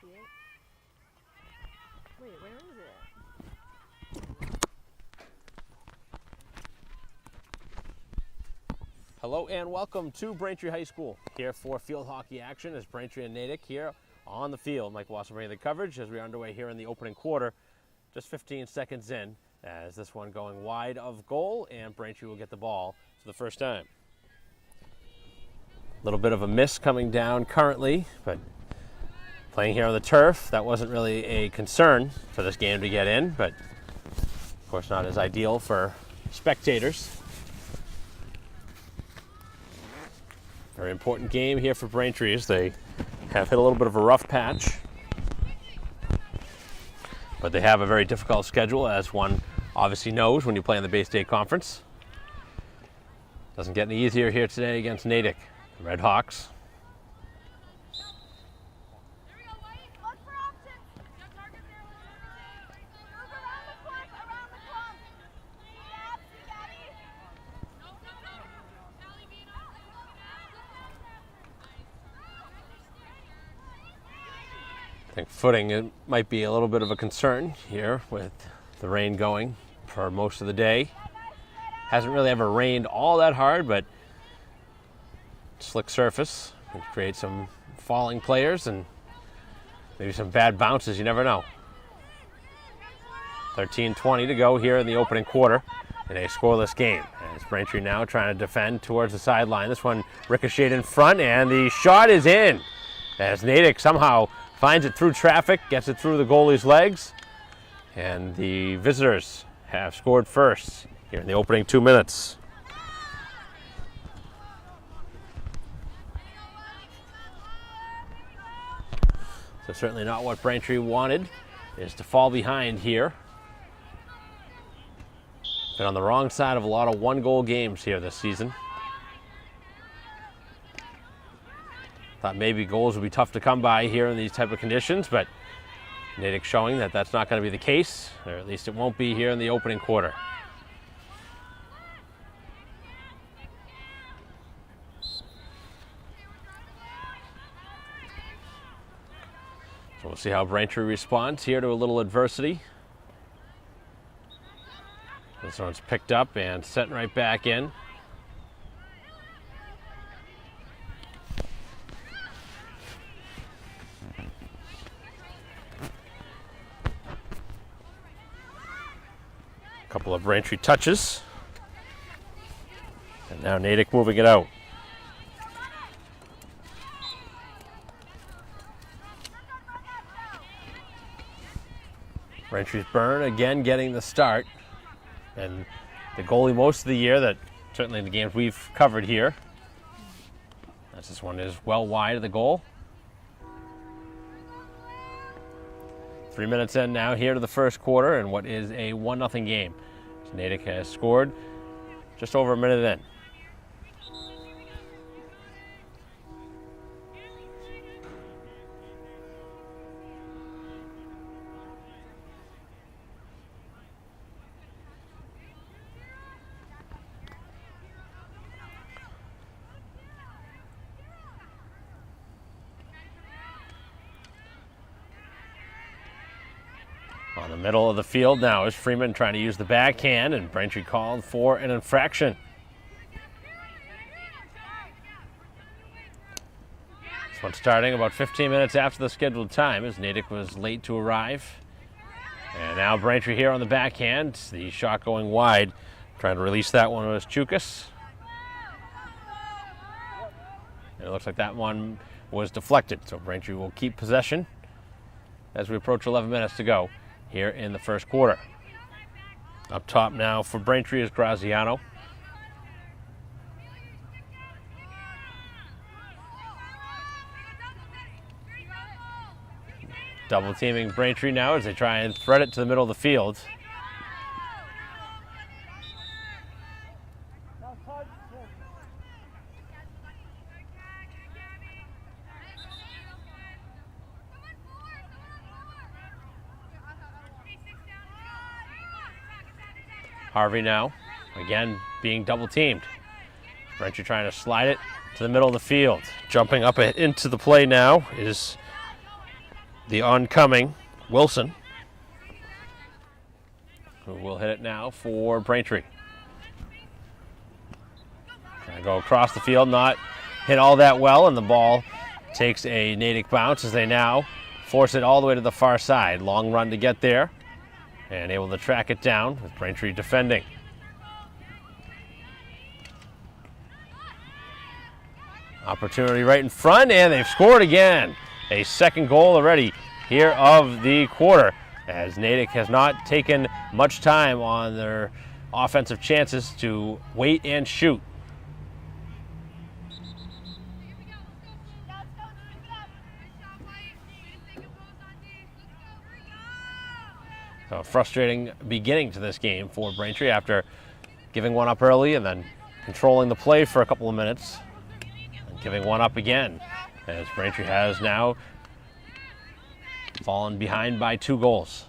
see it. Wait, where is it? Hello and welcome to Braintree High School. Here for field hockey action is Braintree and Natick here on the field. Mike Wasson bringing the coverage as we're underway here in the opening quarter. Just 15 seconds in as this one going wide of goal, and Braintree will get the ball for the first time. A little bit of a miss coming down currently, but playing here on the turf, that wasn't really a concern for this game to get in, but of course not as ideal for spectators. Very important game here for Braintree as they have hit a little bit of a rough patch. But they have a very difficult schedule, as one obviously knows when you play in the Bay State Conference. Doesn't get any easier here today against Natick, the Red Hawks. I think footing it might be a little bit of a concern here with the rain going for most of the day. Hasn't really ever rained all that hard, but slick surface can create some falling players and maybe some bad bounces, you never know. 13:20 to go here in the opening quarter in a scoreless game. As Braintree now trying to defend towards the sideline. This one ricocheted in front and the shot is in as Natick somehow finds it through traffic, gets it through the goalie's legs, and the visitors have scored first here in the opening 2 minutes. So certainly not what Braintree wanted, is to fall behind here. Been on the wrong side of a lot of one-goal games here this season. Thought maybe goals would be tough to come by here in these type of conditions, but Natick showing that that's not going to be the case, or at least it won't be here in the opening quarter. So we'll see how Braintree responds here to a little adversity. This one's picked up and set right back in. Couple of Braintree touches. And now Natick moving it out. Braintree's Byrne again getting the start. And the goalie most of the year, that certainly in the games we've covered here. As this one is well wide of the goal. 3 minutes in now here to the first quarter and what is a 1-0 game. So Natick has scored just over a minute in. On the middle of the field now is Freeman trying to use the backhand, and Braintree called for an infraction. This one starting about 15 minutes after the scheduled time as Natick was late to arrive. And now Braintree here on the backhand. The shot going wide. Trying to release that one was Chukas. And it looks like that one was deflected, so Braintree will keep possession as we approach 11 minutes to go here in the first quarter. Up top now for Braintree is Graziano. Double teaming Braintree now as they try and thread it to the middle of the field. Harvey now, again being double teamed. Braintree trying to slide it to the middle of the field. Jumping up into the play now is the oncoming Wilson, who will hit it now for Braintree. Trying to go across the field, not hit all that well, and the ball takes a Natick bounce as they now force it all the way to the far side. Long run to get there, and able to track it down with Braintree defending. Opportunity right in front, and they've scored again. A second goal already here of the quarter, as Natick has not taken much time on their offensive chances to wait and shoot. So a frustrating beginning to this game for Braintree after giving one up early and then controlling the play for a couple of minutes and giving one up again, as Braintree has now fallen behind by 2 goals.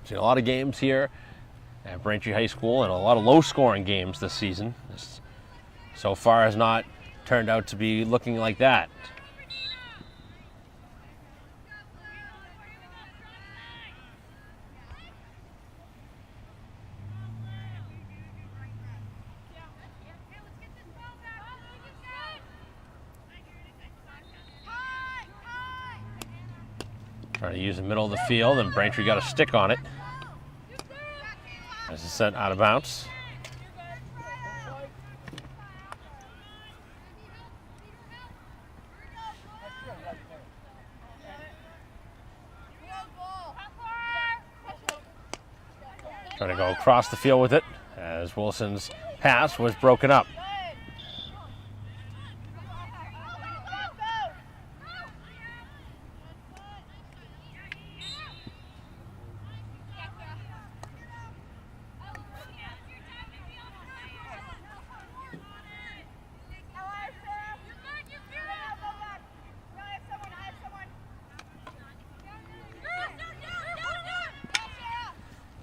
Seen a lot of games here at Braintree High School and a lot of low-scoring games this season. This so far has not turned out to be looking like that. Trying to use the middle of the field, and Braintree got a stick on it as it's sent out of bounds. Trying to go across the field with it as Wilson's pass was broken up.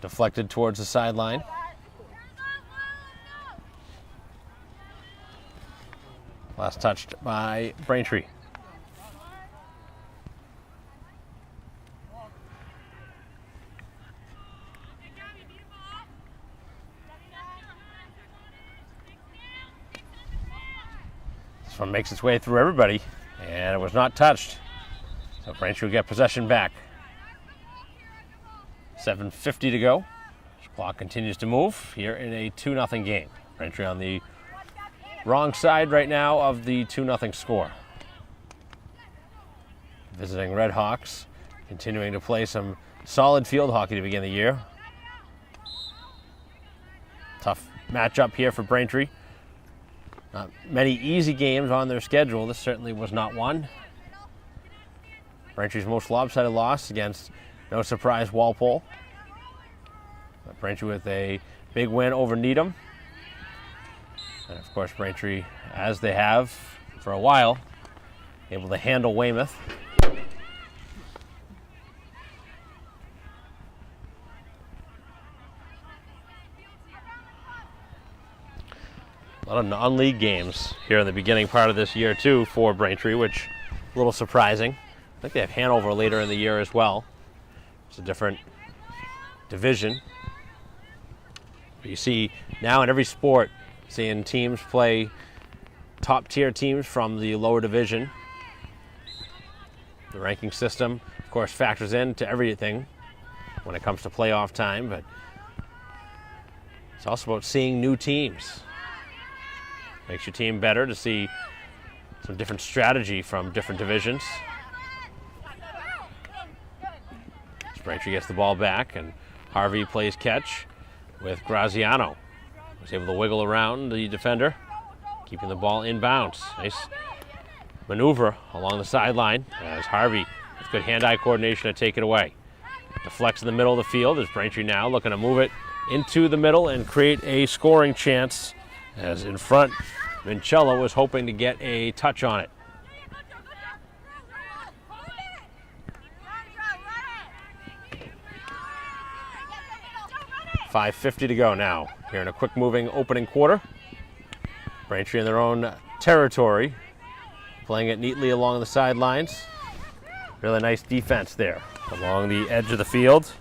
Deflected towards the sideline. Last touched by Braintree. This one makes its way through everybody, and it was not touched. So Braintree will get possession back. 7:50 to go. Clock continues to move here in a 2-0 game. Braintree on the wrong side right now of the 2-0 score. Visiting Red Hawks, continuing to play some solid field hockey to begin the year. Tough matchup here for Braintree. Not many easy games on their schedule. This certainly was not one. Braintree's most lopsided loss against, no surprise, Walpole. But Braintree with a big win over Needham. And of course Braintree, as they have for a while, able to handle Weymouth. A lot of non-league games here in the beginning part of this year too for Braintree, which is a little surprising. I think they have Hanover later in the year as well. It's a different division. But you see now in every sport, seeing teams play top tier teams from the lower division. The ranking system, of course, factors into everything when it comes to playoff time, but it's also about seeing new teams. Makes your team better to see some different strategy from different divisions. Braintree gets the ball back, and Harvey plays catch with Graziano. Was able to wiggle around the defender, keeping the ball in bounds. Nice maneuver along the sideline as Harvey with good hand-eye coordination to take it away. Deflects in the middle of the field as Braintree now looking to move it into the middle and create a scoring chance, as in front Vincello was hoping to get a touch on it. .550 to go now here in a quick moving opening quarter. Braintree in their own territory, playing it neatly along the sidelines. Really nice defense there along the edge of the field.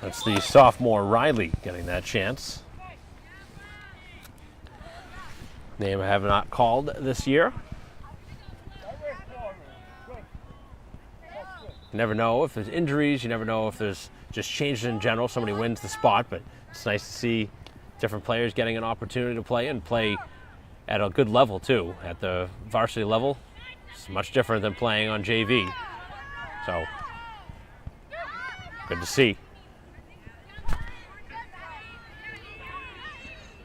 That's the sophomore Riley getting that chance. Name I have not called this year. You never know if there's injuries, you never know if there's just changes in general. Somebody wins the spot, but it's nice to see different players getting an opportunity to play and play at a good level too. At the varsity level, it's much different than playing on JV. So, good to see.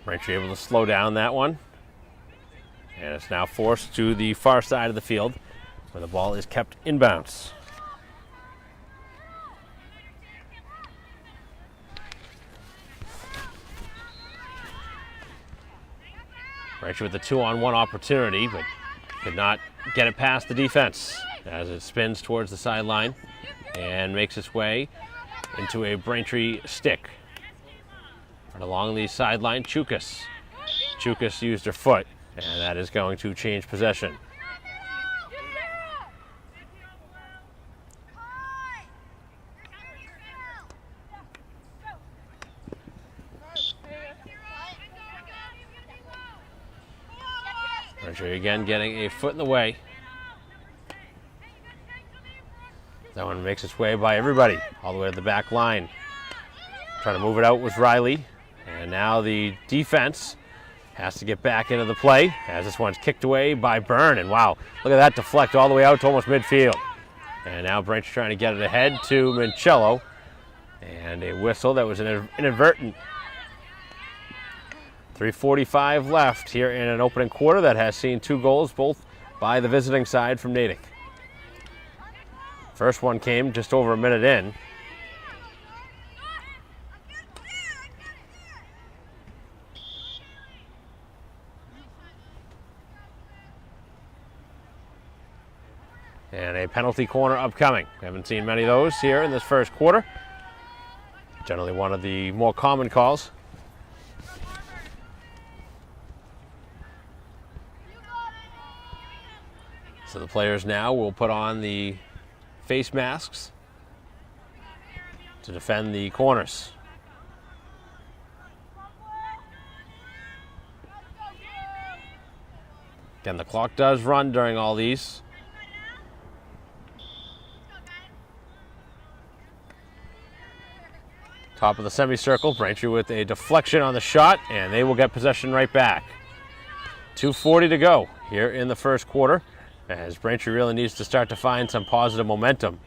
Braintree able to slow down that one. And it's now forced to the far side of the field where the ball is kept inbounds. Braintree with the 2-on-1 opportunity, but could not get it past the defense as it spins towards the sideline and makes its way into a Braintree stick. Right along the sideline, Chukas. Chukas used her foot, and that is going to change possession. Braintree again getting a foot in the way. That one makes its way by everybody, all the way to the back line. Trying to move it out was Riley. And now the defense has to get back into the play as this one's kicked away by Byrne. And wow, look at that deflect all the way out to almost midfield. And now Braintree trying to get it ahead to Mincello. And a whistle that was inadvertent. 3:45 left here in an opening quarter that has seen 2 goals, both by the visiting side from Natick. First one came just over a minute in. And a penalty corner upcoming. We haven't seen many of those here in this first quarter. Generally one of the more common calls. So the players now will put on the face masks to defend the corners. Again, the clock does run during all these. Top of the semicircle, Braintree with a deflection on the shot, and they will get possession right back. 2:40 to go here in the first quarter, as Braintree really needs to start to find some positive momentum.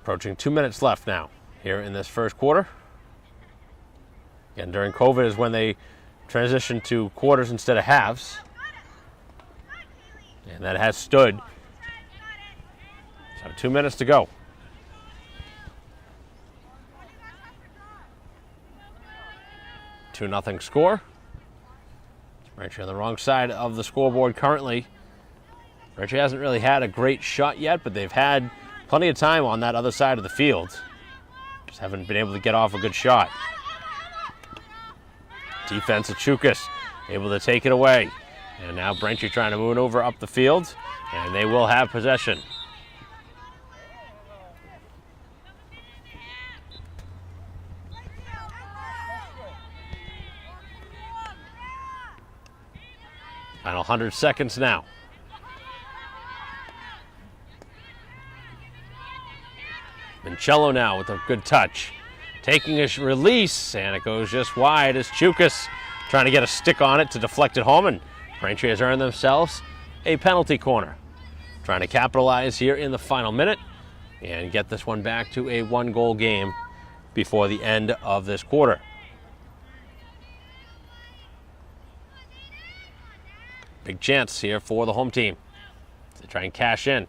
Approaching 2 minutes left now here in this first quarter. Again, during COVID is when they transitioned to quarters instead of halves. And that has stood. So 2 minutes to go. Two 2-0 score. Braintree on the wrong side of the scoreboard currently. Braintree hasn't really had a great shot yet, but they've had plenty of time on that other side of the field. Just haven't been able to get off a good shot. Defense of Chukas, able to take it away. And now Braintree trying to move it over up the field, and they will have possession. Final 100 seconds now. Mincello now with a good touch. Taking a release, and it goes just wide as Chukas trying to get a stick on it to deflect it home, and Braintree has earned themselves a penalty corner. Trying to capitalize here in the final minute and get this one back to a 1-goal game before the end of this quarter. Big chance here for the home team to try and cash in.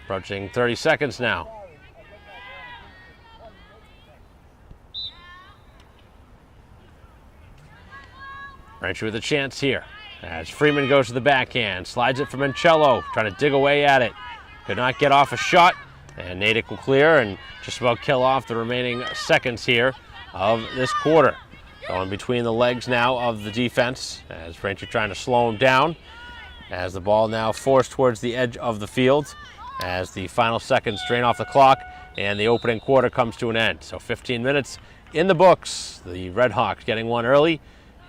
Approaching 30 seconds now. Braintree with a chance here as Freeman goes to the backhand, slides it for Mancello, trying to dig away at it. Could not get off a shot, and Natick will clear and just about kill off the remaining seconds here of this quarter. Going between the legs now of the defense as Braintree trying to slow him down, as the ball now forced towards the edge of the field as the final seconds drain off the clock and the opening quarter comes to an end. So 15 minutes in the books. The Red Hawks getting one early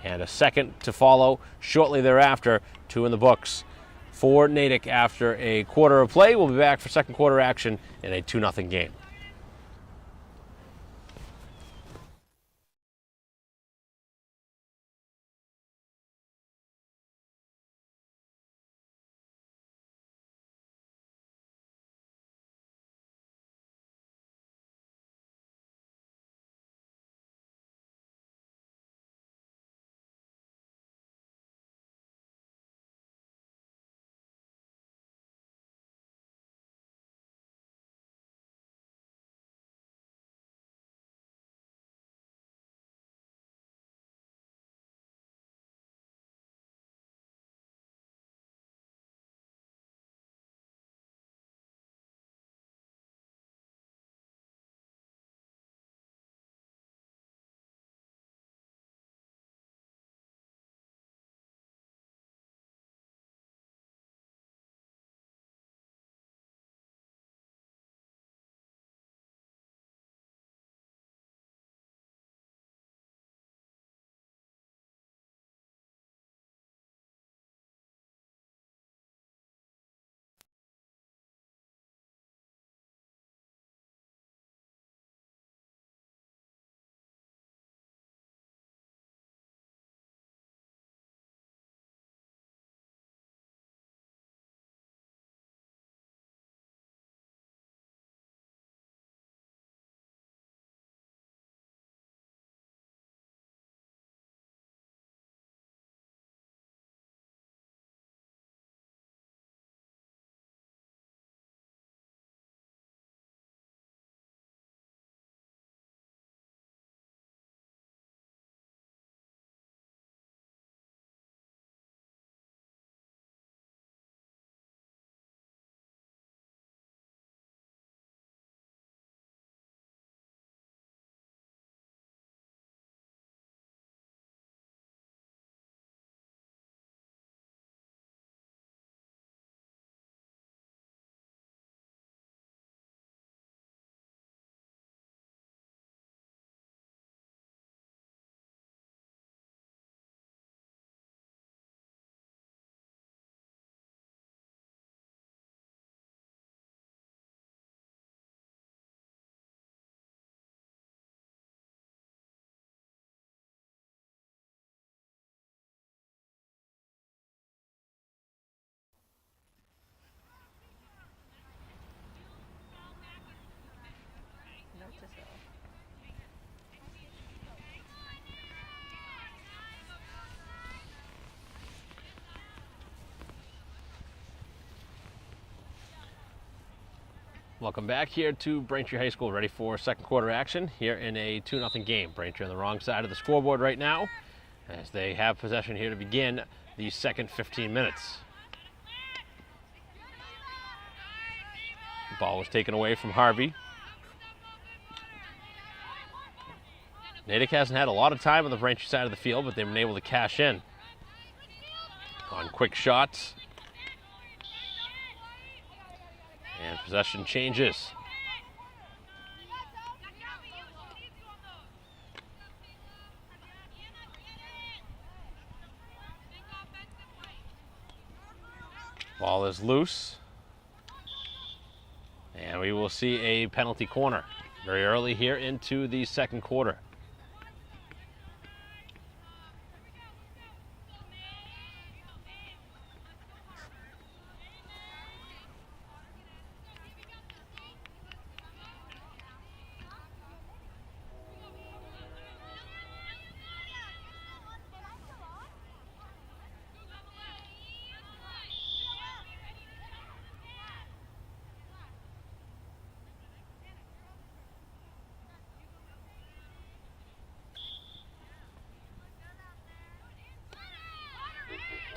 and a second to follow shortly thereafter, 2 in the books for Natick after a quarter of play. We'll be back for second quarter action in a 2-0 game. Note to self. Welcome back here to Braintree High School, ready for second quarter action here in a 2-0 game. Braintree on the wrong side of the scoreboard right now as they have possession here to begin the second 15 minutes. The ball was taken away from Harvey. Natick hasn't had a lot of time on the Braintree side of the field, but they've been able to cash in on quick shots. And possession changes. Ball is loose. And we will see a penalty corner very early here into the second quarter.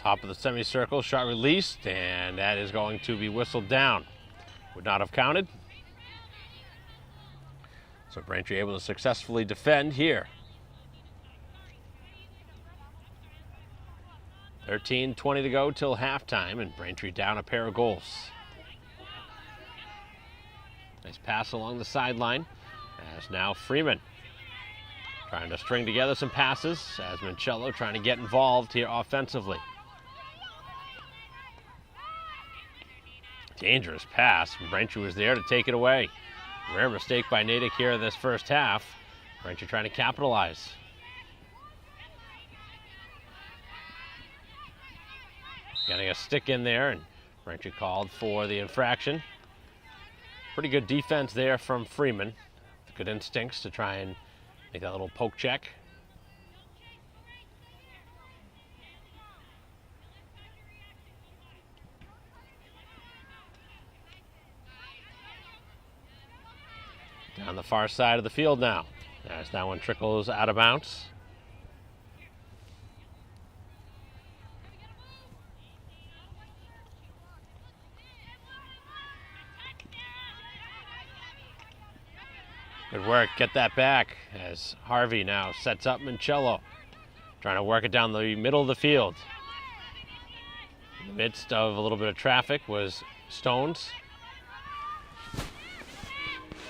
Top of the semicircle, shot released, and that is going to be whistled down. Would not have counted. So Braintree able to successfully defend here. 13:20 to go till halftime, and Braintree down a pair of goals. Nice pass along the sideline, as now Freeman trying to string together some passes, as Mancello trying to get involved here offensively. Dangerous pass. Braintree was there to take it away. Rare mistake by Natick here in this first half. Braintree trying to capitalize. Getting a stick in there, and Braintree called for the infraction. Pretty good defense there from Freeman. Good instincts to try and make that little poke check. Down the far side of the field now, as that one trickles out of bounds. Good work, get that back, as Harvey now sets up Mancello, trying to work it down the middle of the field. In the midst of a little bit of traffic was Stones.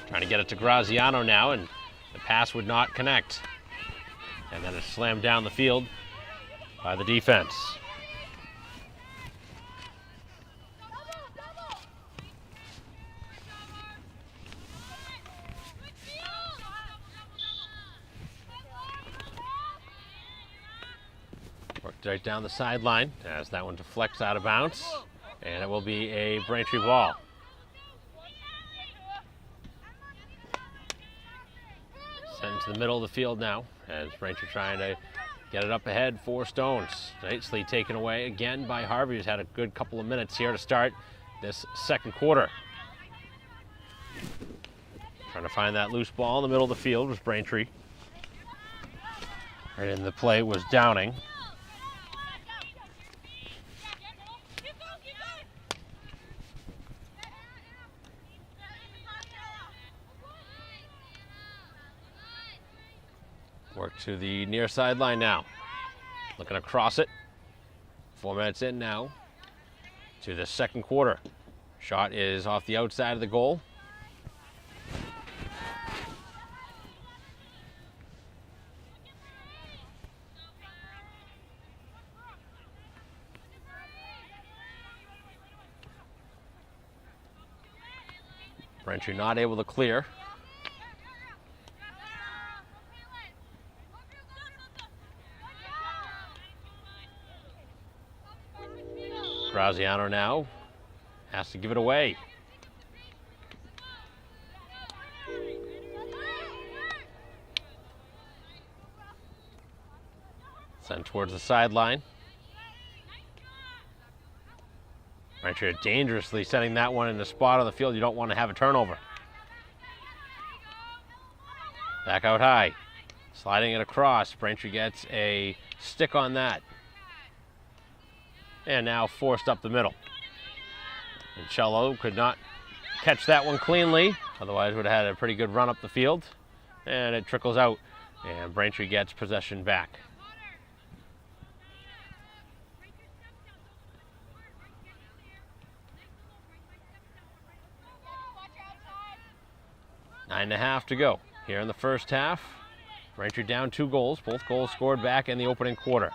Trying to get it to Graziano now, and the pass would not connect. And then it's slammed down the field by the defense. Worked right down the sideline as that one deflects out of bounds, and it will be a Braintree ball. Sent into the middle of the field now, as Braintree trying to get it up ahead for Stones. Nicely taken away again by Harvey, who's had a good couple of minutes here to start this second quarter. Trying to find that loose ball in the middle of the field was Braintree. Right in the play was Downing. Work to the near sideline now. Looking across it. 4 minutes in now to the second quarter. Shot is off the outside of the goal. Braintree not able to clear. Graziano now has to give it away. Sent towards the sideline. Braintree dangerously setting that one in the spot on the field you don't want to have a turnover. Back out high. Sliding it across. Braintree gets a stick on that. And now forced up the middle. Mancello could not catch that one cleanly, otherwise would have had a pretty good run up the field. And it trickles out, and Braintree gets possession back. Nine and a half to go here in the first half. Braintree down 2 goals, both goals scored back in the opening quarter.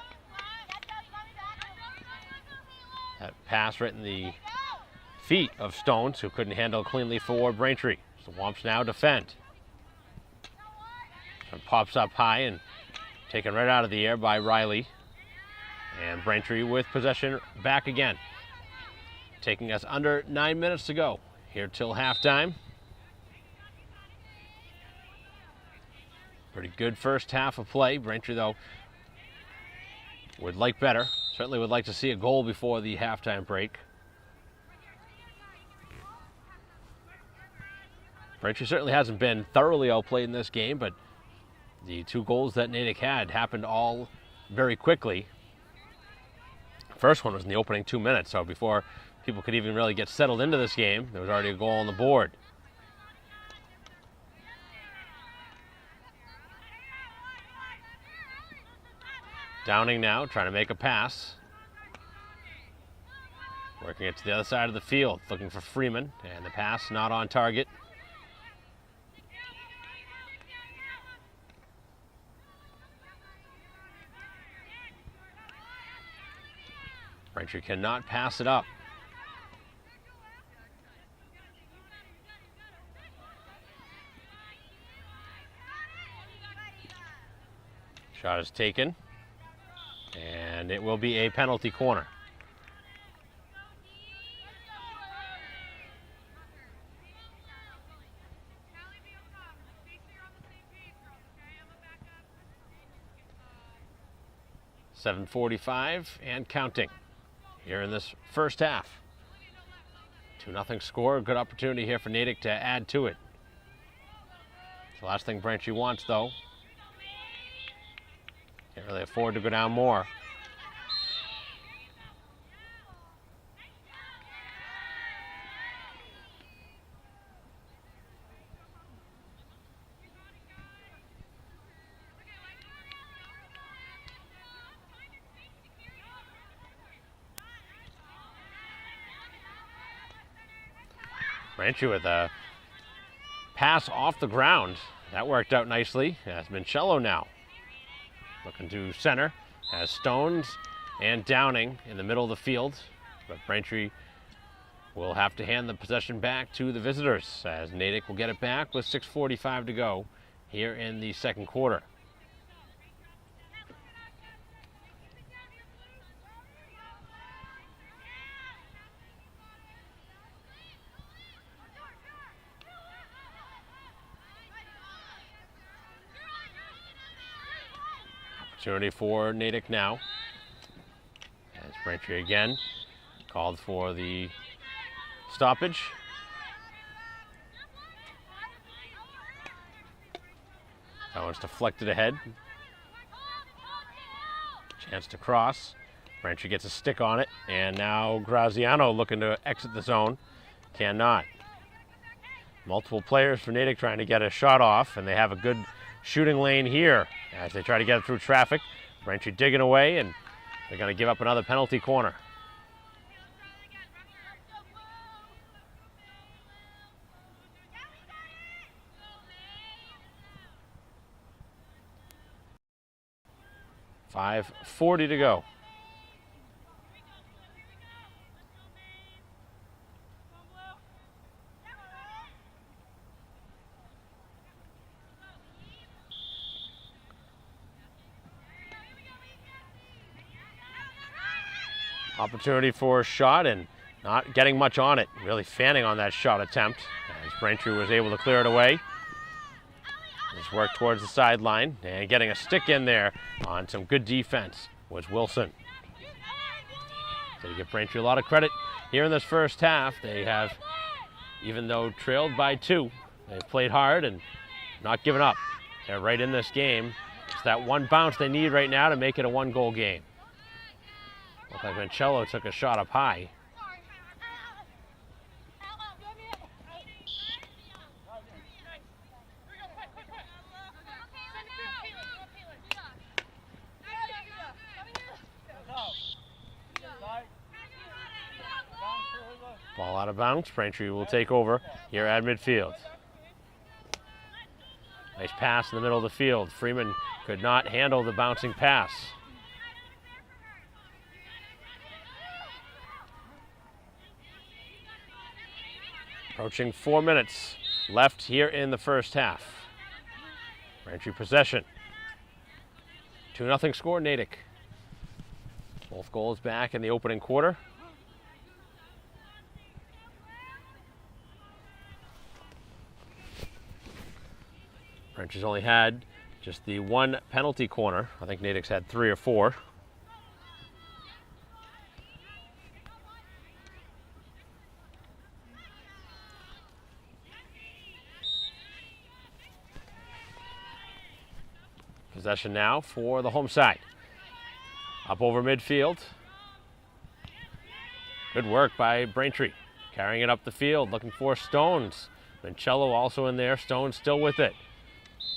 That pass right in the feet of Stones, who couldn't handle cleanly for Braintree. So Womps now defend. And pops up high and taken right out of the air by Riley. And Braintree with possession back again. Taking us under 9 minutes to go here till halftime. Pretty good first half of play. Braintree, though, would like better. Certainly would like to see a goal before the halftime break. Braintree certainly hasn't been thoroughly outplayed in this game, but the 2 goals that Natick had happened all very quickly. First one was in the opening 2 minutes, so before people could even really get settled into this game, there was already a goal on the board. Downing now, trying to make a pass. Working it to the other side of the field, looking for Freeman, and the pass not on target. Braintree cannot pass it up. Shot is taken, and it will be a penalty corner. .7:45 and counting here in this first half. 2-0 score, good opportunity here for Natick to add to it. It's the last thing Braintree wants, though. Can't really afford to go down more. Braintree with a pass off the ground. That worked out nicely. That's Mincello now. Looking to center. Has Stones and Downing in the middle of the field. But Braintree will have to hand the possession back to the visitors, as Natick will get it back with 6:45 to go here in the second quarter. Opportunity for Natick now. As Braintree again called for the stoppage. That one's deflected ahead. Chance to cross. Braintree gets a stick on it, and now Graziano looking to exit the zone. Cannot. Multiple players for Natick trying to get a shot off, and they have a good shooting lane here as they try to get it through traffic. Braintree digging away, and they're going to give up another penalty corner. .540 to go. Opportunity for a shot, and not getting much on it. Really fanning on that shot attempt as Braintree was able to clear it away. Just worked towards the sideline, and getting a stick in there on some good defense was Wilson. So you give Braintree a lot of credit here in this first half. They have, even though trailed by 2, they've played hard and not given up. They're right in this game. It's that one bounce they need right now to make it a 1-goal game. Looks like Mincello took a shot up high. Ball out of bounds. Braintree will take over here at midfield. Nice pass in the middle of the field. Freeman could not handle the bouncing pass. Approaching 4 minutes left here in the first half. Braintree possession. 2-0 score, Natick. Both goals back in the opening quarter. Braintree's only had just the 1 penalty corner. I think Natick's had 3 or 4. Possession now for the home side. Up over midfield. Good work by Braintree. Carrying it up the field, looking for Stones. Mancello also in there. Stones still with it.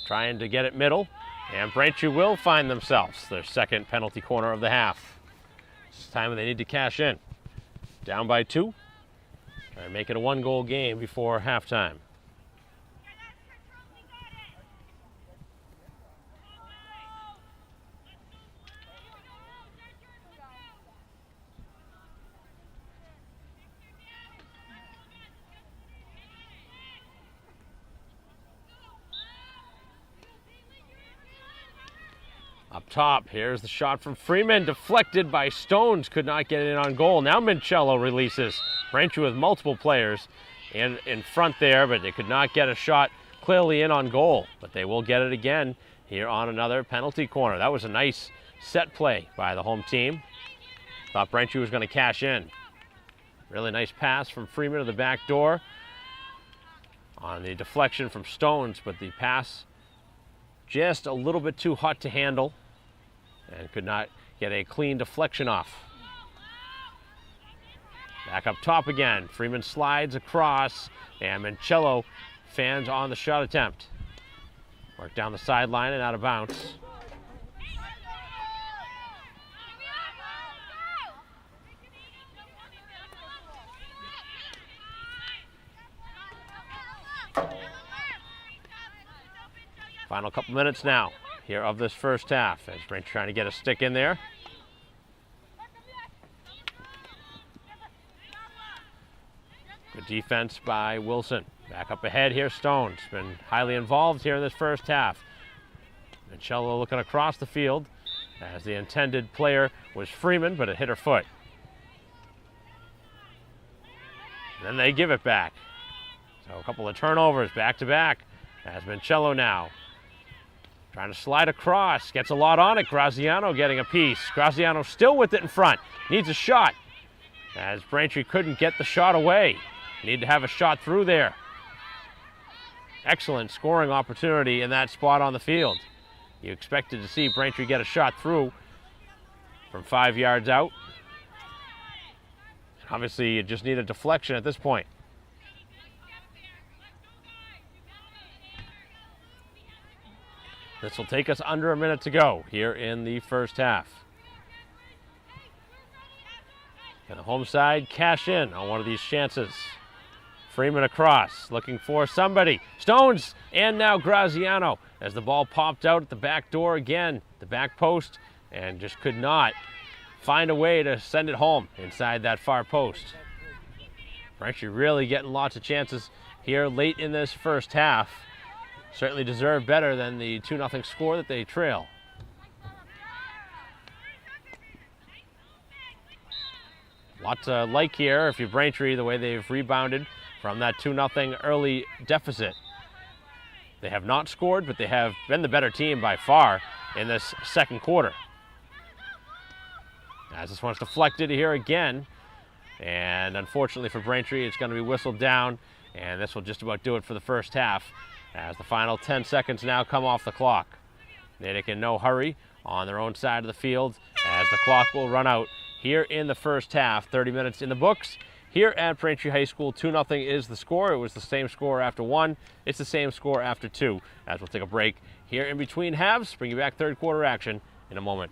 Trying to get it middle. And Braintree will find themselves their second penalty corner of the half. This time they need to cash in. Down by 2. Try and make it a 1-goal game before halftime. Up top, here's the shot from Freeman, deflected by Stones, could not get it in on goal. Now Mancello releases. Braintree with multiple players in front there, but they could not get a shot clearly in on goal. But they will get it again here on another penalty corner. That was a nice set play by the home team. Thought Braintree was going to cash in. Really nice pass from Freeman to the back door on the deflection from Stones, but the pass just a little bit too hot to handle and could not get a clean deflection off. Back up top again. Freeman slides across, and Mancello fans on the shot attempt. Work down the sideline and out of bounds. Final couple minutes now here of this first half as Braintree trying to get a stick in there. Good defense by Wilson. Back up ahead here, Stones. Been highly involved here in this first half. Mancello looking across the field as the intended player was Freeman, but it hit her foot. And then they give it back. So a couple of turnovers back to back as Mancello now trying to slide across, gets a lot on it. Graziano getting a piece. Graziano still with it in front. Needs a shot. As Braintree couldn't get the shot away. Need to have a shot through there. Excellent scoring opportunity in that spot on the field. You expected to see Braintree get a shot through from 5 yards out. Obviously, you just need a deflection at this point. This will take us under a minute to go here in the first half. Can the home side cash in on one of these chances? Freeman across, looking for somebody. Stones, and now Graziano as the ball popped out at the back door again, the back post, and just could not find a way to send it home inside that far post. Braintree really getting lots of chances here late in this first half. Certainly deserve better than the 2-0 score that they trail. Lots to like here if you're Braintree, the way they've rebounded from that 2-0 early deficit. They have not scored, but they have been the better team by far in this second quarter. As this one's deflected here again, and unfortunately for Braintree, it's going to be whistled down, and this will just about do it for the first half, as the final 10 seconds now come off the clock. Natick in no hurry on their own side of the field as the clock will run out here in the first half. 30 minutes in the books. Here at Braintree High School, 2-0 is the score. It was the same score after 1. It's the same score after 2. As we'll take a break here in between halves. Bring you back third quarter action in a moment.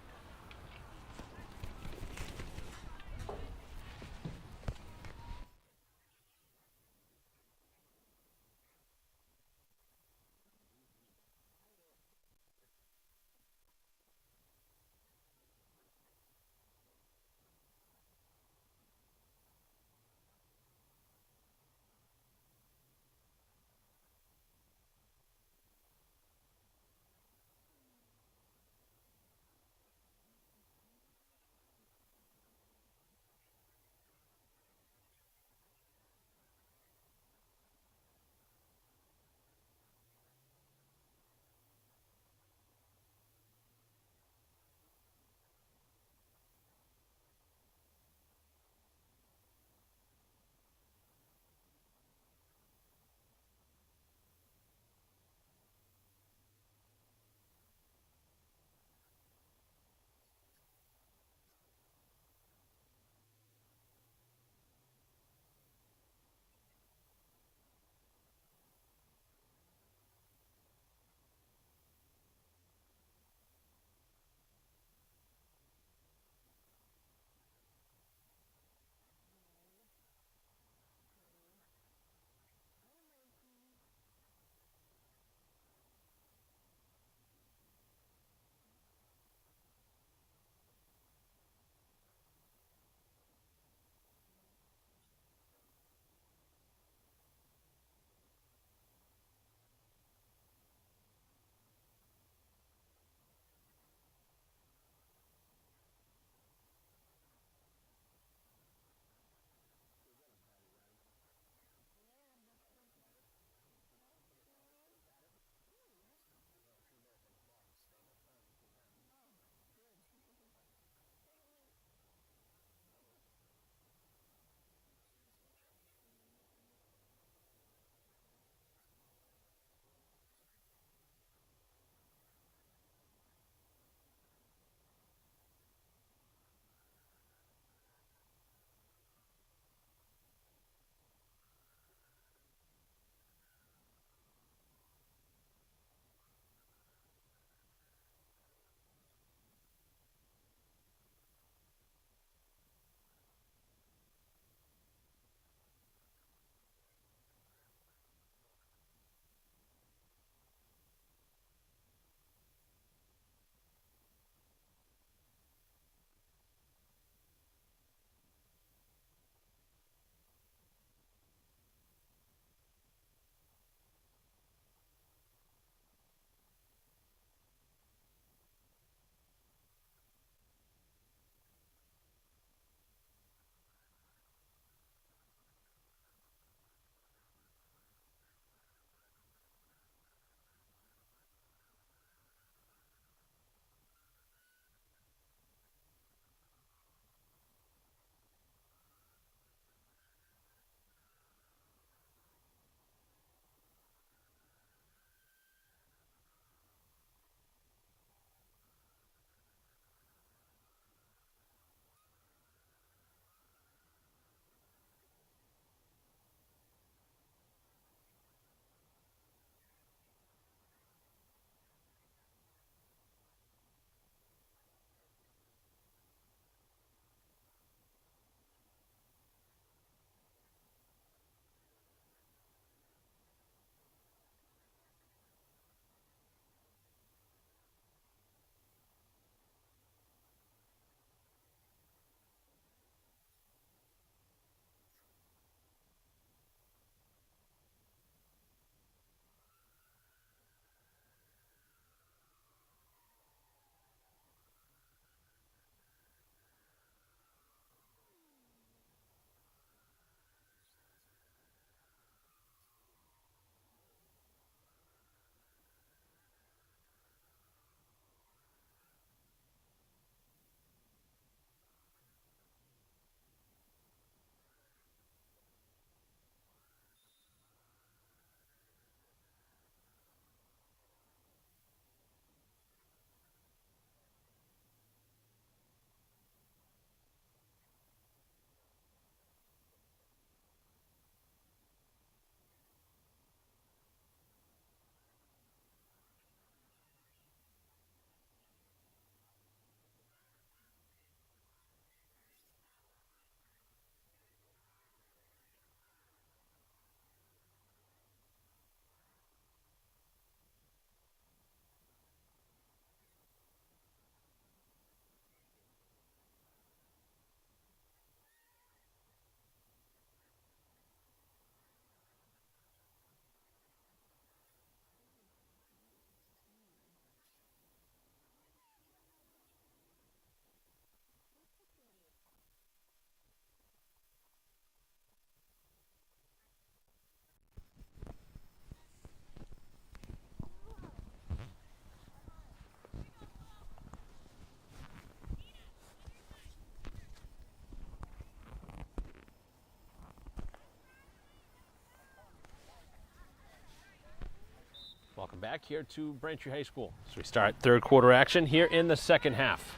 back here to Braintree High School. So we start third quarter action here in the second half.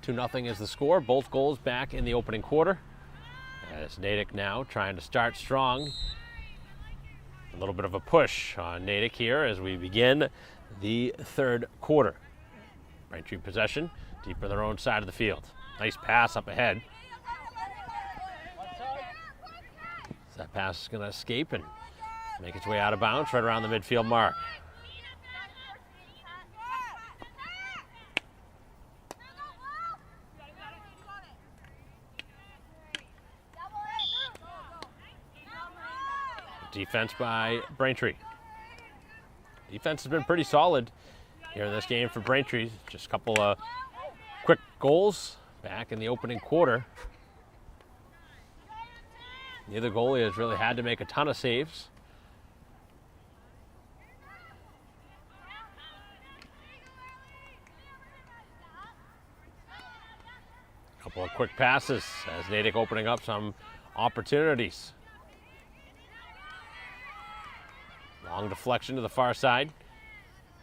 2-0 is the score. Both goals back in the opening quarter. As Natick now trying to start strong. A little bit of a push on Natick here as we begin the third quarter. Braintree possession deep in their own side of the field. Nice pass up ahead. So that pass is going to escape and make its way out of bounds right around the midfield mark. Defense by Braintree. Defense has been pretty solid here in this game for Braintree. Just a couple of quick goals back in the opening quarter. Neither goalie has really had to make a ton of saves. A couple of quick passes as Natick opening up some opportunities. Long deflection to the far side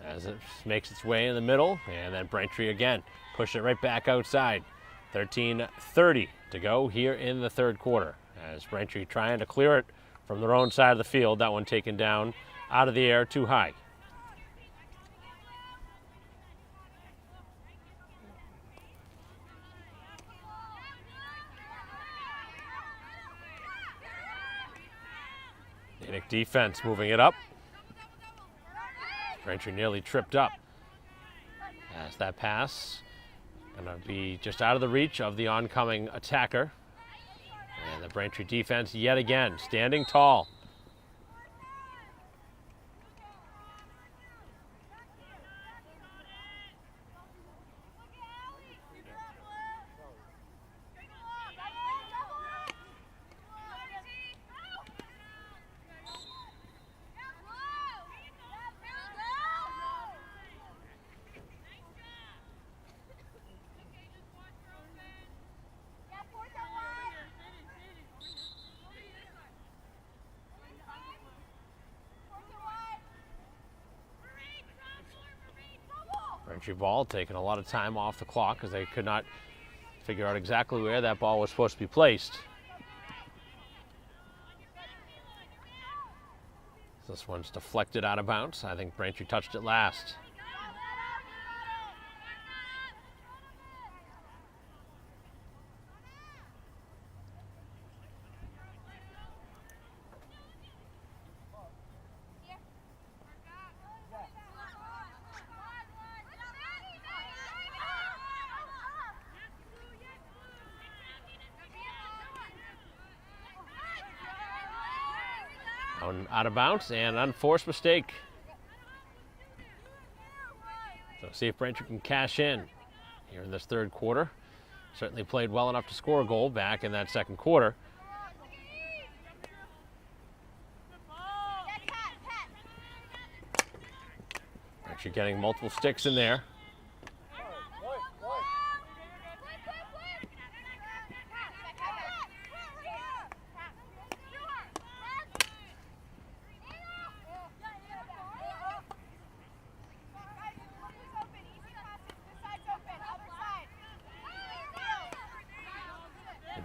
as it makes its way in the middle, and then Braintree again push it right back outside. 13:30 to go here in the third quarter as Braintree trying to clear it from their own side of the field. That one taken down out of the air too high. Natick defense moving it up. Braintree nearly tripped up as that pass going to be just out of the reach of the oncoming attacker. And the Braintree defense yet again standing tall. Braintree ball taking a lot of time off the clock because they could not figure out exactly where that ball was supposed to be placed. This one's deflected out of bounds. I think Braintree touched it last. Out of bounds and unforced mistake. So see if Braintree can cash in here in this third quarter. Certainly played well enough to score a goal back in that second quarter. Braintree getting multiple sticks in there.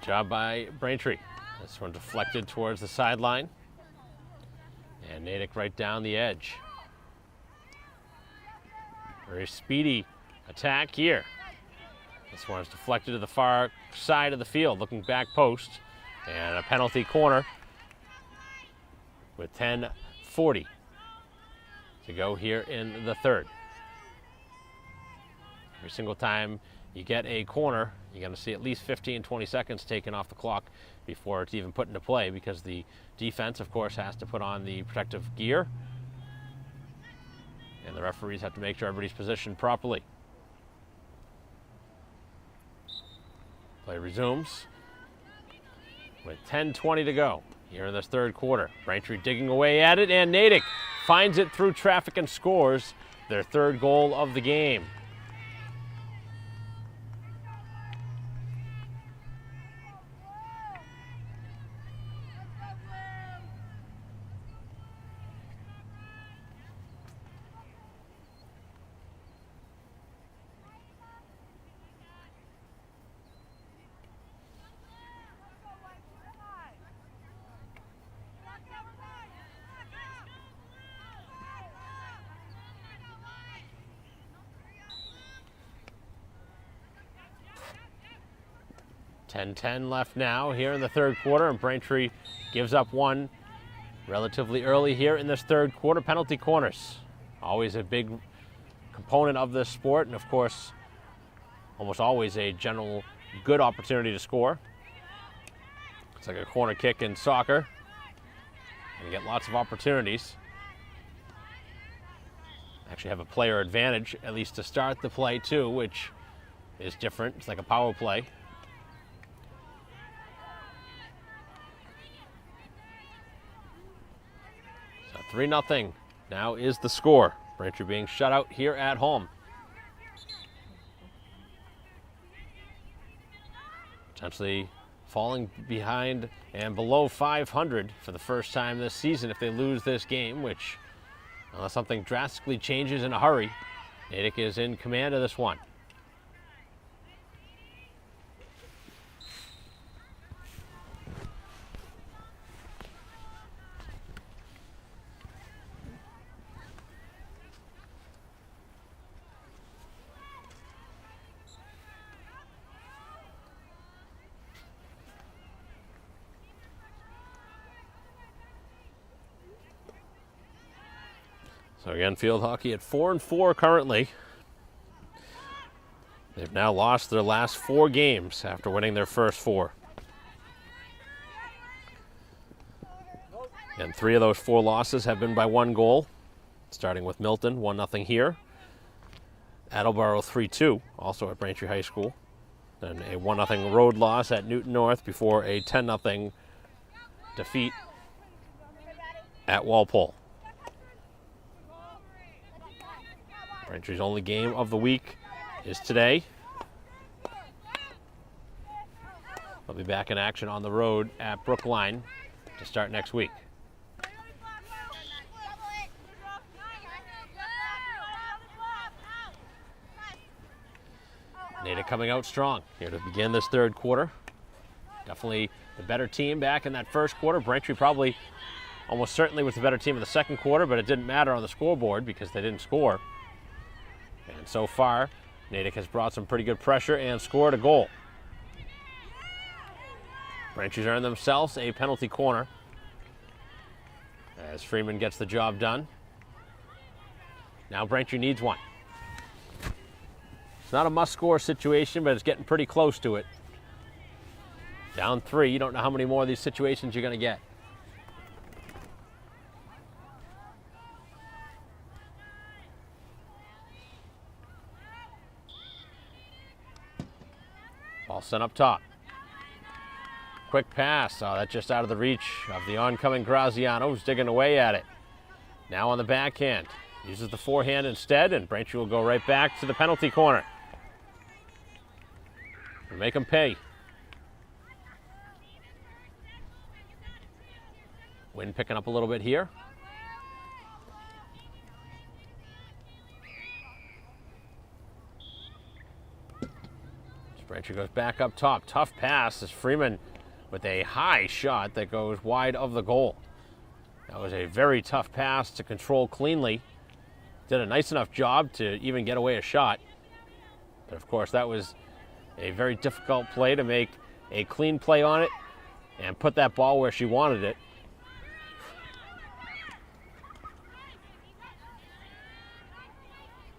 Job by Braintree. This one deflected towards the sideline. And Natick right down the edge. Very speedy attack here. This one's deflected to the far side of the field, looking back post. And a penalty corner with 10:40 to go here in the third. Every single time you get a corner, you're going to see at least 15, 20 seconds taken off the clock before it's even put into play because the defense, of course, has to put on the protective gear. And the referees have to make sure everybody's positioned properly. Play resumes with 10:20 to go here in this third quarter. Braintree digging away at it, and Natick finds it through traffic and scores their third goal of the game. 10-10 left now here in the third quarter, and Braintree gives up one relatively early here in this third quarter. Penalty corners, always a big component of this sport, and of course, almost always a general good opportunity to score. It's like a corner kick in soccer. And you get lots of opportunities. Actually have a player advantage, at least to start the play too, which is different. It's like a power play. So 3-0 now is the score. Braintree being shut out here at home. Potentially falling behind and below 500 for the first time this season if they lose this game, which, unless something drastically changes in a hurry, Natick is in command of this one. So again, field hockey at 4-4 currently. They've now lost their last 4 games after winning their first 4. And 3 of those 4 losses have been by 1 goal, starting with Milton, 1-0 here. Attleboro 3-2, also at Braintree High School. Then a 1-0 road loss at Newton North before a 10-0 defeat at Walpole. Braintree's only game of the week is today. They'll be back in action on the road at Brookline to start next week. Natick coming out strong here to begin this third quarter. Definitely the better team back in that first quarter. Braintree probably almost certainly was the better team in the second quarter, but it didn't matter on the scoreboard because they didn't score. And so far, Natick has brought some pretty good pressure and scored a goal. Braintree's earned themselves a penalty corner as Freeman gets the job done. Now Braintree needs one. It's not a must-score situation, but it's getting pretty close to it. Down 3, you don't know how many more of these situations you're going to get. Ball sent up top. Quick pass. Oh, that's just out of the reach of the oncoming Graziano, who's digging away at it. Now on the backhand. Uses the forehand instead, and Braintree will go right back to the penalty corner. And make them pay. Wind picking up a little bit here. Braintree goes back up top. Tough pass as Freeman with a high shot that goes wide of the goal. That was a very tough pass to control cleanly. Did a nice enough job to even get away a shot. But of course, that was a very difficult play to make a clean play on it and put that ball where she wanted it.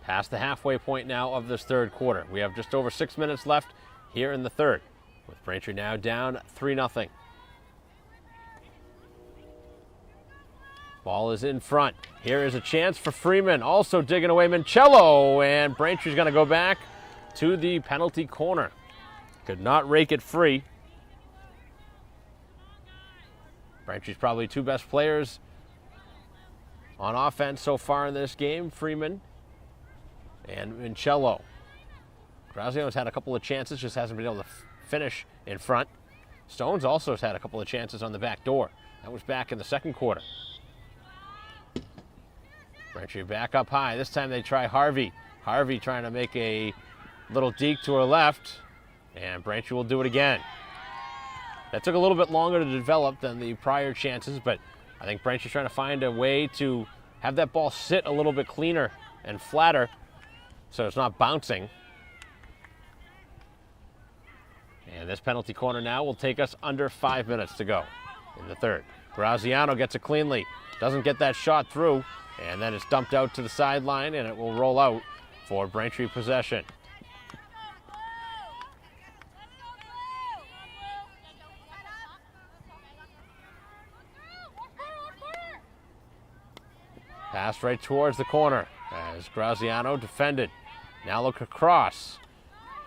Past the halfway point now of this third quarter. We have just over 6 minutes left here in the third, with Braintree now down 3-0. Ball is in front. Here is a chance for Freeman, also digging away Mancello, and Braintree's going to go back to the penalty corner. Could not rake it free. Braintree's probably 2 best players on offense so far in this game, Freeman and Mancello. Graziano's had a couple of chances, just hasn't been able to finish in front. Stones also has had a couple of chances on the back door. That was back in the second quarter. Braintree back up high. This time they try Harvey. Harvey trying to make a little deke to her left, and Braintree will do it again. That took a little bit longer to develop than the prior chances, but I think Braintree's trying to find a way to have that ball sit a little bit cleaner and flatter so it's not bouncing. And this penalty corner now will take us under 5 minutes to go in the third. Graziano gets it cleanly, doesn't get that shot through, and then it's dumped out to the sideline, and it will roll out for Braintree possession. Pass right towards the corner as Graziano defended. Now look across.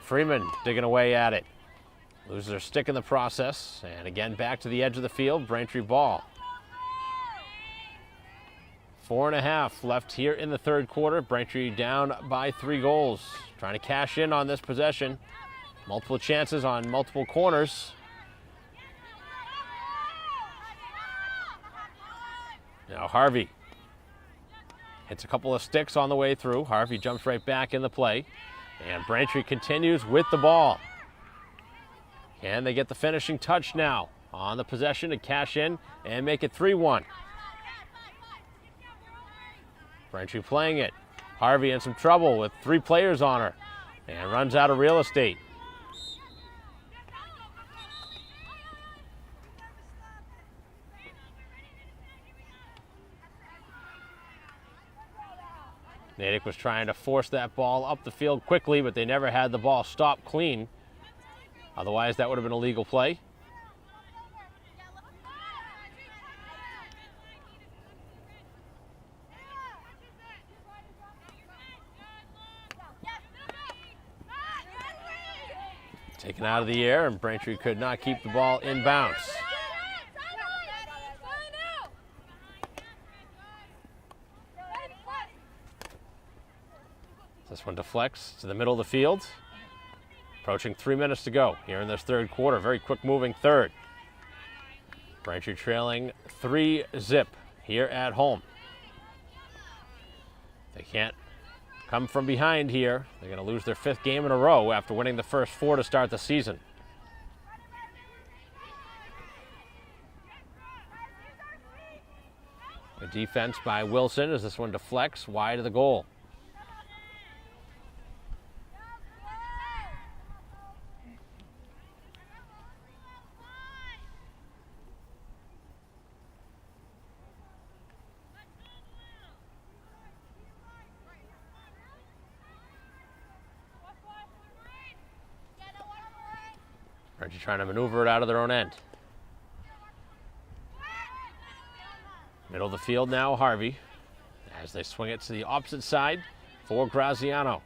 Freeman digging away at it. Loses their stick in the process, and again back to the edge of the field, Braintree ball. 4.5 left here in the third quarter. Braintree down by 3 goals. Trying to cash in on this possession. Multiple chances on multiple corners. Now Harvey hits a couple of sticks on the way through. Harvey jumps right back in the play, and Braintree continues with the ball. And they get the finishing touch now on the possession to cash in and make it 3-1. Braintree playing it. Harvey in some trouble with 3 players on her and runs out of real estate. Natick was trying to force that ball up the field quickly, but they never had the ball stopped clean. Otherwise, that would have been a legal play. Taken out of the air, and Braintree could not keep the ball in bounds. This one deflects to the middle of the field. Approaching 3 minutes to go here in this third quarter. Very quick moving third. Braintree trailing 3-0 here at home. They can't come from behind here. They're going to lose their 5th game in a row after winning the first 4 to start the season. A defense by Wilson as this one deflects wide of the goal. Braintree trying to maneuver it out of their own end. Middle of the field now, Harvey, as they swing it to the opposite side for Graziano.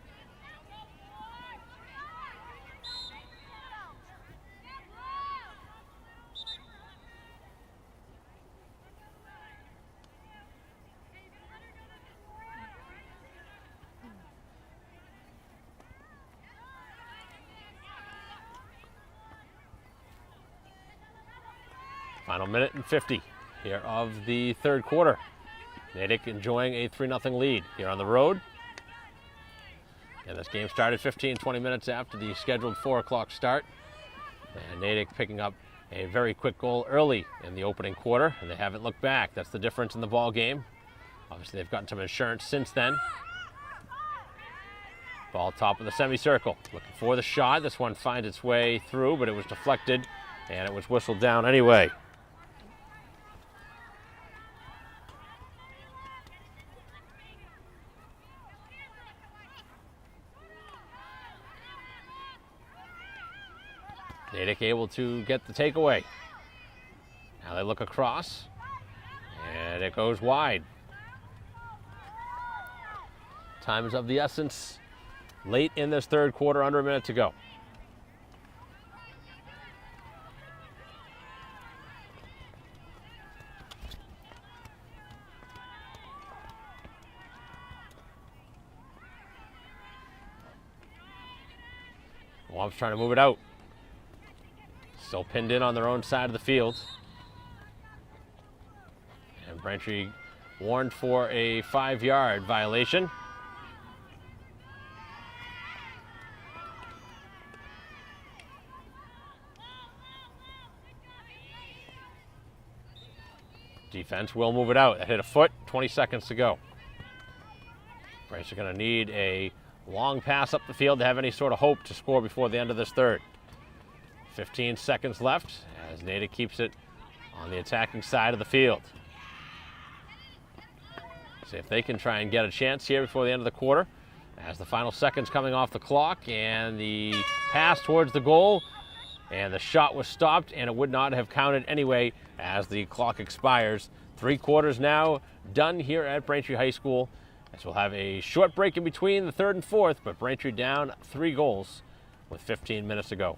Final minute and 50 here of the third quarter. Natick enjoying a 3-0 lead here on the road. And this game started 15-20 minutes after the scheduled 4 o'clock start. And Natick picking up a very quick goal early in the opening quarter, and they haven't looked back. That's the difference in the ball game. Obviously, they've gotten some insurance since then. Ball top of the semicircle. Looking for the shot. This one finds its way through, but it was deflected, and it was whistled down anyway. Natick able to get the takeaway. Now they look across, and it goes wide. Time is of the essence. Late in this third quarter, under a minute to go. Womps trying to move it out. Still pinned in on their own side of the field. And Braintree warned for a 5-yard violation. Defense will move it out. That hit a foot, 20 seconds to go. Braintree are going to need a long pass up the field to have any sort of hope to score before the end of this third. 15 seconds left as Natick keeps it on the attacking side of the field. See if they can try and get a chance here before the end of the quarter as the final seconds coming off the clock, and the pass towards the goal, and the shot was stopped, and it would not have counted anyway as the clock expires. 3 quarters now done here at Braintree High School, as we'll have a short break in between the third and fourth, but Braintree down 3 goals with 15 minutes to go.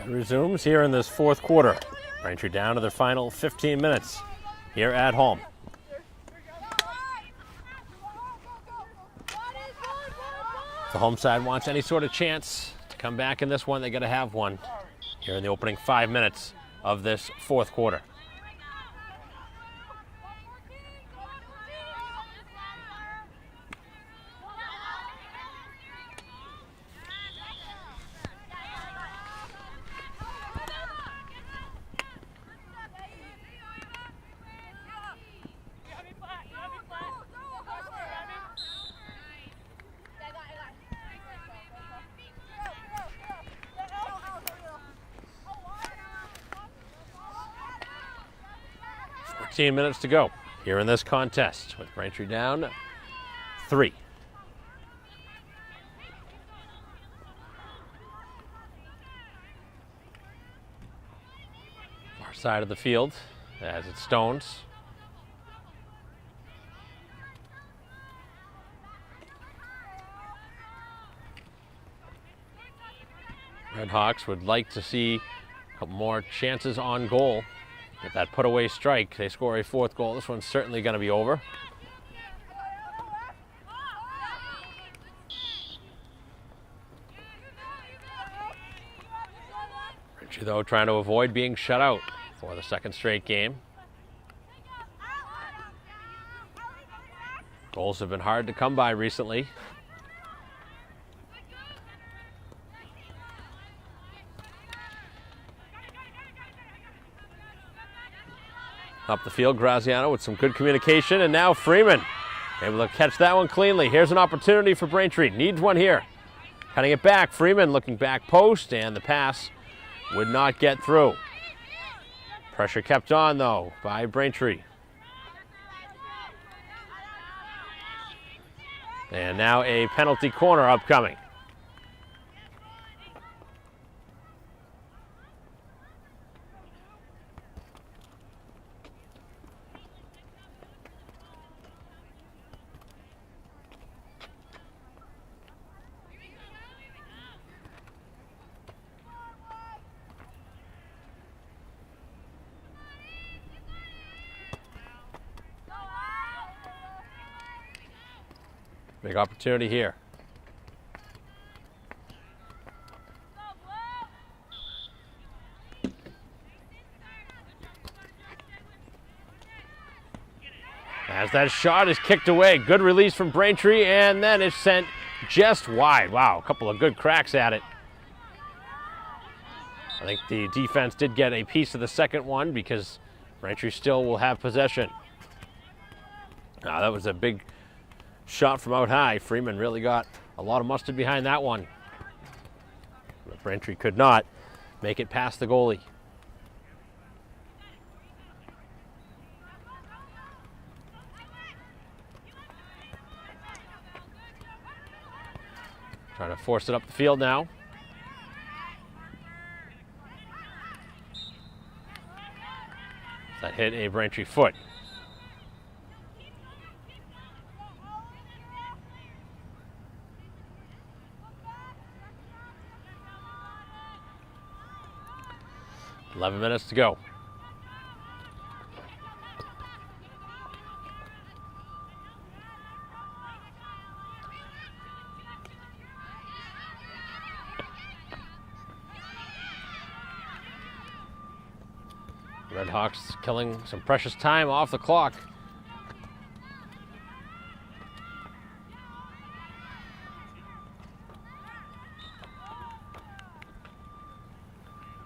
It resumes here in this fourth quarter. Braintree down to their final 15 minutes here at home. If the home side wants any sort of chance to come back in this one, they got to have one here in the opening 5 minutes of this fourth quarter. Minutes to go here in this contest with Braintree down 3. Far side of the field as it stones. Red Hawks would like to see Couple more chances on goal. Get that put away strike. They score a fourth goal. This one's certainly going to be over. Braintree, though, trying to avoid being shut out for the second straight game. Goals have been hard to come by recently. Up the field, Graziano with some good communication, and now Freeman able to catch that one cleanly. Here's an opportunity for Braintree. Needs one here. Cutting it back. Freeman looking back post, and the pass would not get through. Pressure kept on, though, by Braintree. And now a penalty corner upcoming. Big opportunity here. As that shot is kicked away, good release from Braintree, and then it's sent just wide. Wow, a couple of good cracks at it. I think the defense did get a piece of the second one because Braintree still will have possession. That was a big shot from out high. Freeman really got a lot of mustard behind that one. But Braintree could not make it past the goalie. Trying to force it up the field now. That hit a Braintree foot. $11 minutes to go. Redhawks killing some precious time off the clock.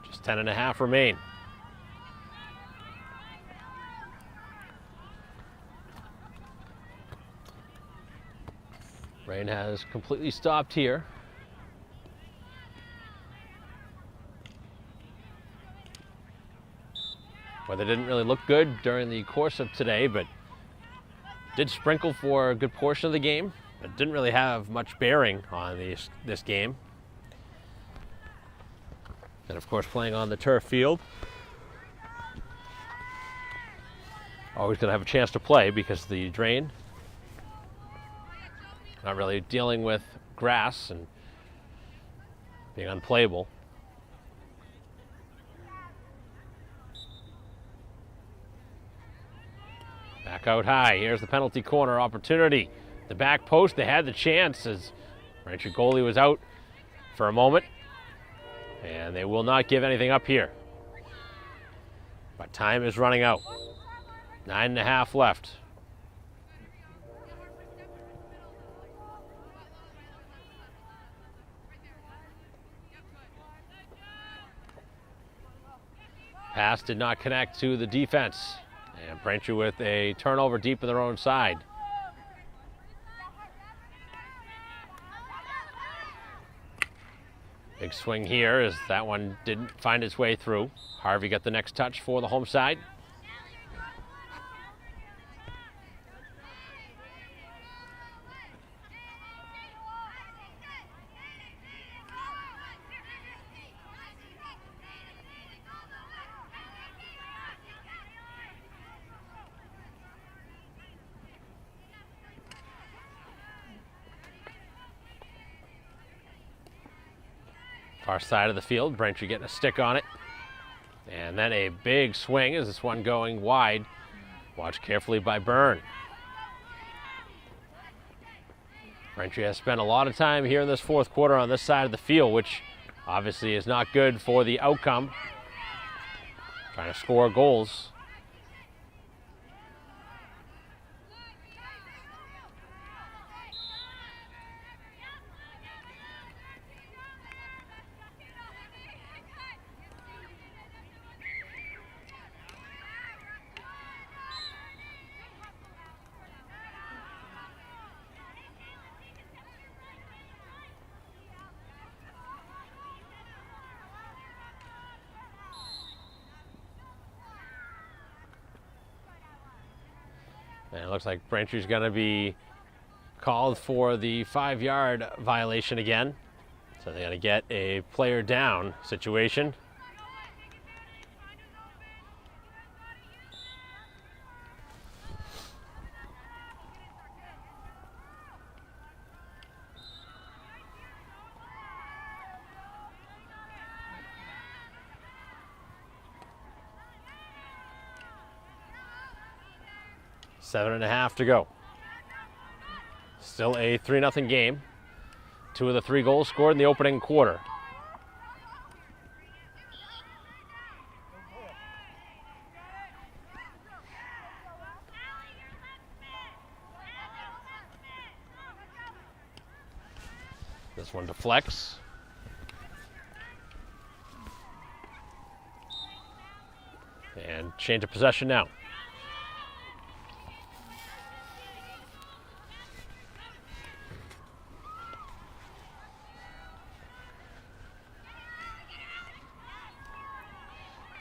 Just 10.5 remain. Rain has completely stopped here. Weather didn't really look good during the course of today, but did sprinkle for a good portion of the game. It didn't really have much bearing on this game. And of course, playing on the turf field. Always going to have a chance to play because the drain, not really dealing with grass and being unplayable. Back out high. Here's the penalty corner opportunity. The back post, they had the chance as Braintree goalie was out for a moment. And they will not give anything up here. But time is running out. 9.5 left. Pass did not connect to the defense. And Braintree with a turnover deep in their own side. Big swing here as that one didn't find its way through. Harvey got the next touch for the home side. Far side of the field, Braintree getting a stick on it. And then a big swing as this one going wide. Watched carefully by Byrne. Braintree has spent a lot of time here in this fourth quarter on this side of the field, which obviously is not good for the outcome. Trying to score goals. And it looks like Braintree's going to be called for the 5-yard violation again. So they're going to get a player down situation. Seven and a half to go. Still a 3-0 game. 2 of the 3 goals scored in the opening quarter. This one deflects. And change of possession now.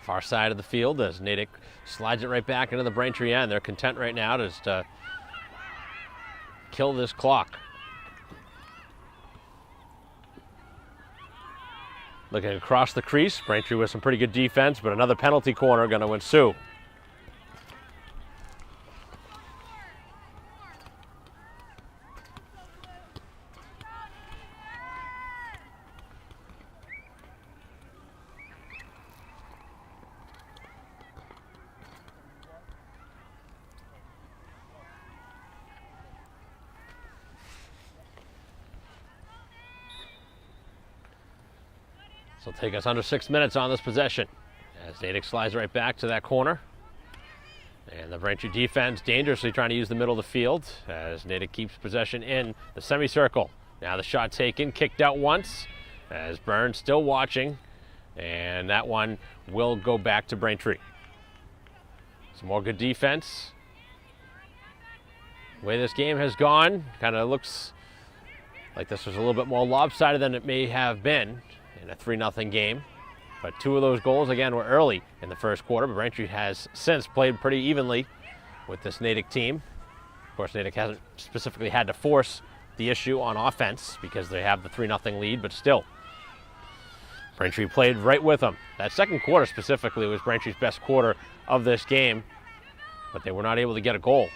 Far side of the field as Natick slides it right back into the Braintree end. They're content right now to just kill this clock. Looking across the crease, Braintree with some pretty good defense, but another penalty corner going to ensue. This will take us under 6 minutes on this possession as Natick slides right back to that corner. And the Braintree defense dangerously trying to use the middle of the field as Natick keeps possession in the semicircle. Now the shot taken, kicked out once as Byrne still watching, and that one will go back to Braintree. Some more good defense. The way this game has gone, kind of looks like this was a little bit more lopsided than it may have been in a 3-0 game. But 2 of those goals, again, were early in the first quarter, but Braintree has since played pretty evenly with this Natick team. Of course, Natick hasn't specifically had to force the issue on offense because they have the 3-0 lead, but still, Braintree played right with them. That second quarter specifically was Braintree's best quarter of this game, but they were not able to get a goal.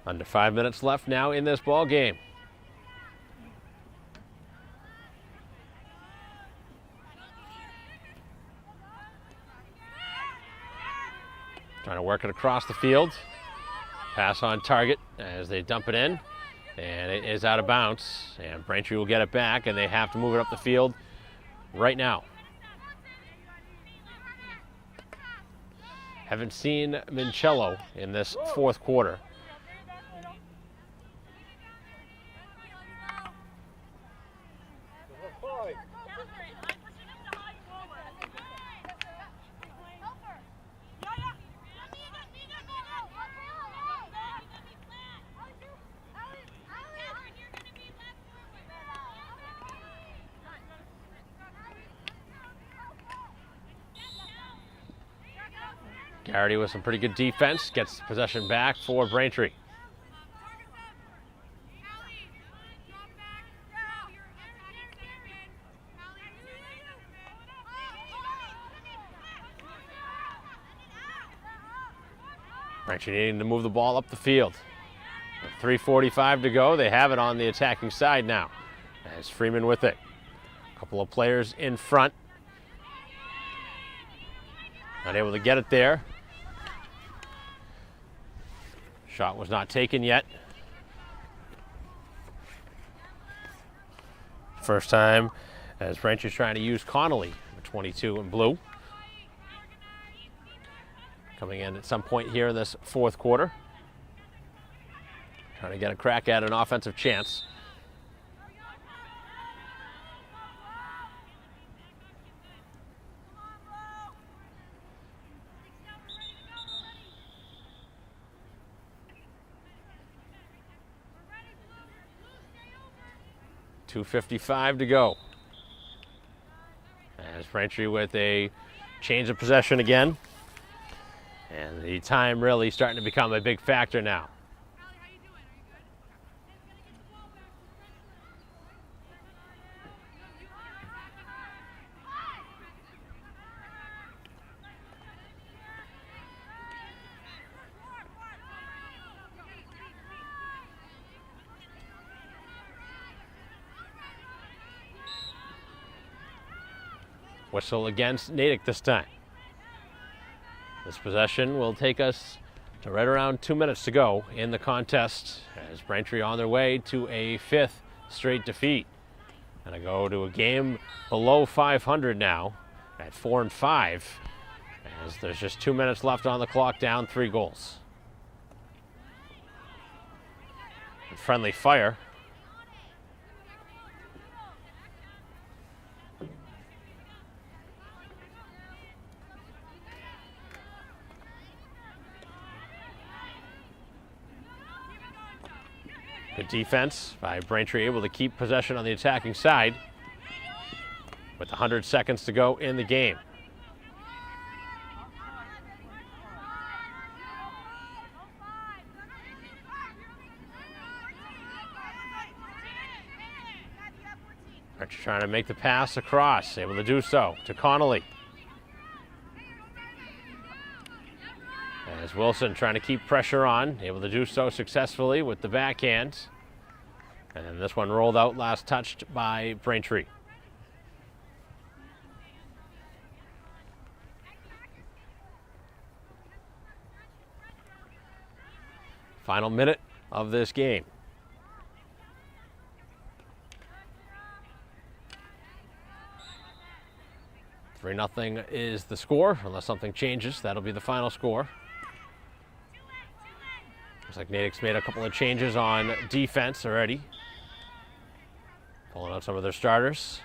Under 5 minutes left now in this ball game. Trying to work it across the field. Pass on target as they dump it in. And it is out of bounds. And Braintree will get it back, and they have to move it up the field right now. Haven't seen Mincello in this fourth quarter. Garrity with some pretty good defense, gets possession back for Braintree. Braintree needing to move the ball up the field. With 3:45 to go, they have it on the attacking side now. As Freeman with it. A couple of players in front. Not able to get it there. Shot was not taken yet. First time as Braintree's trying to use Connolly, 22 in blue. Coming in at some point here in this fourth quarter. Trying to get a crack at an offensive chance. .255 to go. As Braintree with a change of possession again. And the time really starting to become a big factor now. Whistle against Natick this time. This possession will take us to right around 2 minutes to go in the contest as Braintree on their way to a 5th straight defeat. And I go to a game below 500 now at 4-5 as there's just 2 minutes left on the clock, down 3 goals. And friendly fire. Good defense by Braintree, able to keep possession on the attacking side with 100 seconds to go in the game. Braintree trying to make the pass across, able to do so to Connolly. As Wilson trying to keep pressure on, able to do so successfully with the backhand. And then this one rolled out, last touched by Braintree. Final minute of this game. Three 0 is the score, unless something changes. That'll be the final score. Looks like Natick's made a couple of changes on defense already. Pulling out some of their starters.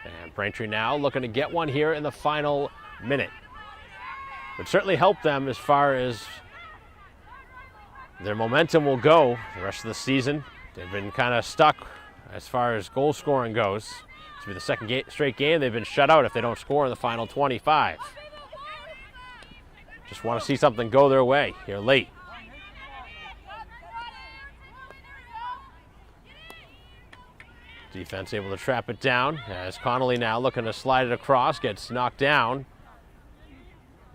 And Braintree now looking to get one here in the final minute. Would certainly help them as far as their momentum will go the rest of the season. They've been kind of stuck as far as goal scoring goes. This will be the second straight game they've been shut out if they don't score in the final 25. Just want to see something go their way here late. Defense able to trap it down as Connolly now looking to slide it across, gets knocked down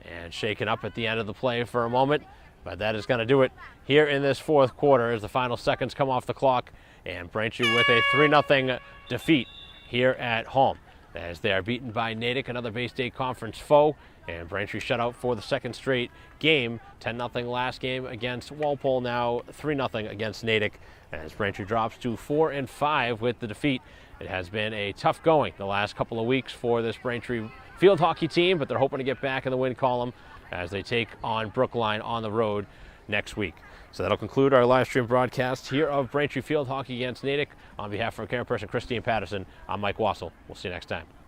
and shaken up at the end of the play for a moment. But that is going to do it here in this fourth quarter as the final seconds come off the clock. And Braintree with a 3-0 defeat here at home as they are beaten by Natick, another Bay State Conference foe. And Braintree shut out for the second straight game. 10-0 last game against Walpole, now 3-0 against Natick as Braintree drops to 4-5 with the defeat. It has been a tough going the last couple of weeks for this Braintree field hockey team, but they're hoping to get back in the win column as they take on Brookline on the road next week. So that'll conclude our live stream broadcast here of Braintree field hockey against Natick. On behalf of camera person Christine Patterson, I'm Mike Wassel. We'll see you next time.